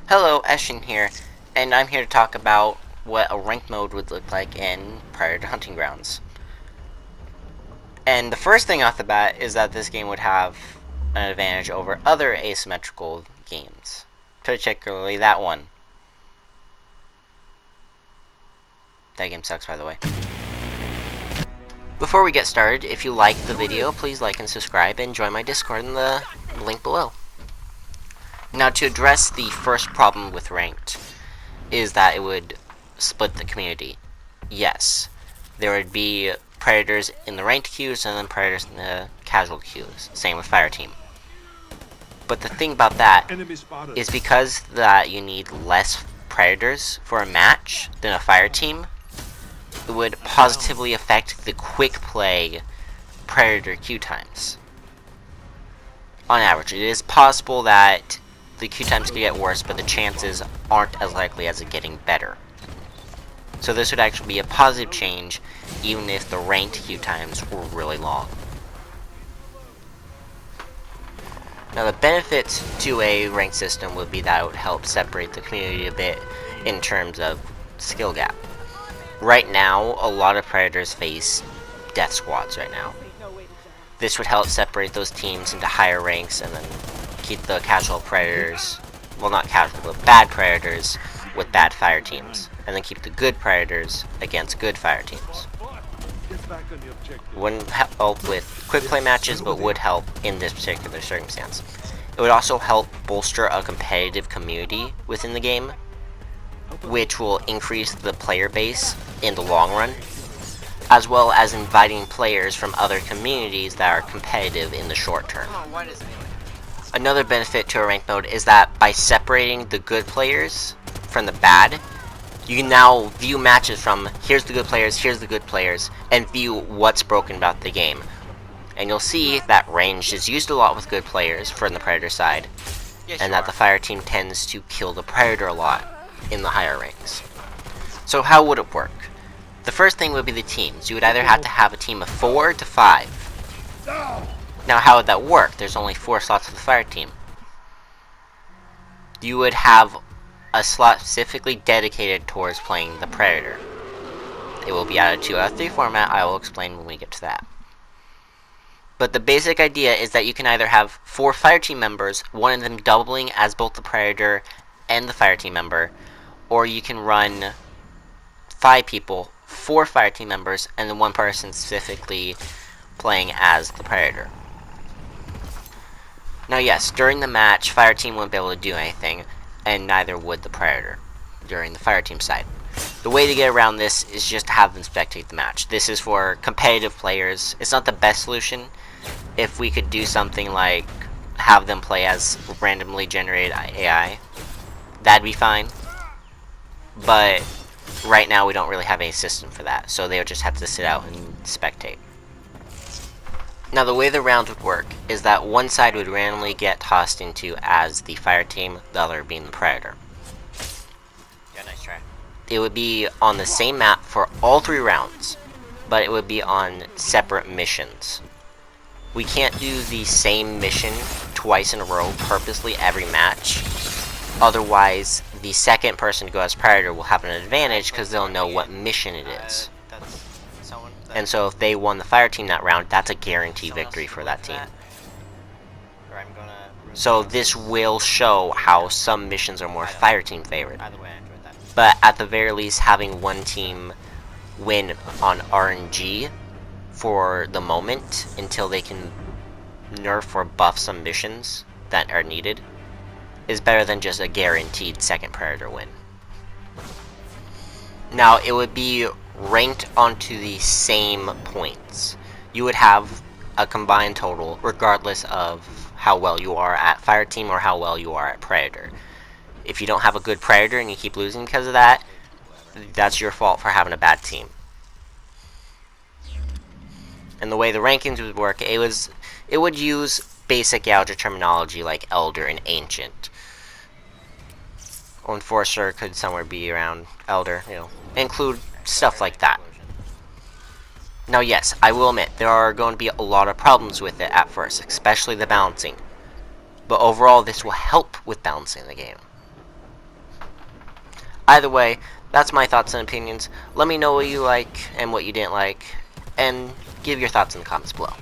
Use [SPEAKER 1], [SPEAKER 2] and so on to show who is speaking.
[SPEAKER 1] Hello, Eshin here, and I'm here to talk about what a ranked mode would look like in Predator Hunting Grounds. And the first thing off the bat is that this game would have an advantage over other asymmetrical games, particularly that one. That game sucks, by the way. Before we get started, if you liked the video, please like and subscribe and join my Discord in the link below. Now, to address the first problem with ranked is that it would split the community. Yes, there would be predators in the ranked queues and then predators in the casual queues. Same with Fireteam. But the thing about that is because that you need less predators for a match than a Fireteam, it would positively affect the quick play predator queue times. On average, it is possible that the queue times could get worse, but the chances aren't as likely as it getting better. So this would actually be a positive change, even if the ranked queue times were really long. Now, the benefits to a ranked system would be that it would help separate the community a bit in terms of skill gap. Right now, a lot of predators face death squads right now. This would help separate those teams into higher ranks and then keep the casual predators, well, not casual, but bad predators with bad fire teams, and then keep the good predators against good fire teams. Wouldn't help with quick play matches, but would help in this particular circumstance. It would also help bolster a competitive community within the game, which will increase the player base in the long run, as well as inviting players from other communities that are competitive in the short term. Another benefit to a ranked mode is that by separating the good players from the bad, you can now view matches from here's the good players, and view what's broken about the game. And you'll see that ranged is used a lot with good players from the Predator side, and that the Fire Team tends to kill the Predator a lot in the higher ranks. So how would it work? The first thing would be the teams. You would either have to have a team of 4 to 5. Now, how would that work? There's only 4 slots for the Fire Team. You would have a slot specifically dedicated towards playing the Predator. It will be out of 2-out-of-3 format. I will explain when we get to that. But the basic idea is that you can either have 4 Fire Team members, one of them doubling as both the Predator and the Fire Team member, or you can run 5 people, 4 Fire Team members, and then 1 person specifically playing as the Predator. Now yes, during the match, Fire Team wouldn't be able to do anything, and neither would the Predator during the Fire Team side. The way to get around this is just to have them spectate the match. This is for competitive players. It's not the best solution. If we could do something like have them play as randomly generated AI, that'd be fine. But right now we don't really have any system for that, so they would just have to sit out and spectate. Now, the way the rounds would work is that one side would randomly get tossed into as the Fire Team, the other being the Predator. Yeah, nice try. It would be on the same map for all 3 rounds, but it would be on separate missions. We can't do the same mission twice in a row purposely every match. Otherwise, the second person to go as Predator will have an advantage because they'll know what mission it is. And so if they won the Fire Team that round, that's a guaranteed victory for that team. So this will show how some missions are more Fire Team favored. But at the very least, having one team win on RNG for the moment until they can nerf or buff some missions that are needed is better than just a guaranteed second Predator win. Now, it would be ranked onto the same points. You would have a combined total regardless of how well you are at Fire Team or how well you are at Predator. If you don't have a good Predator and you keep losing because of that, that's your fault for having a bad team. And the way the rankings would work, it would use basic algebra terminology like Elder and Ancient. Or Enforcer could somewhere be around Elder, include stuff like that. Now yes, I will admit, there are going to be a lot of problems with it at first, especially the balancing. But overall, this will help with balancing the game. Either way, that's my thoughts and opinions. Let me know what you like and what you didn't like, and give your thoughts in the comments below.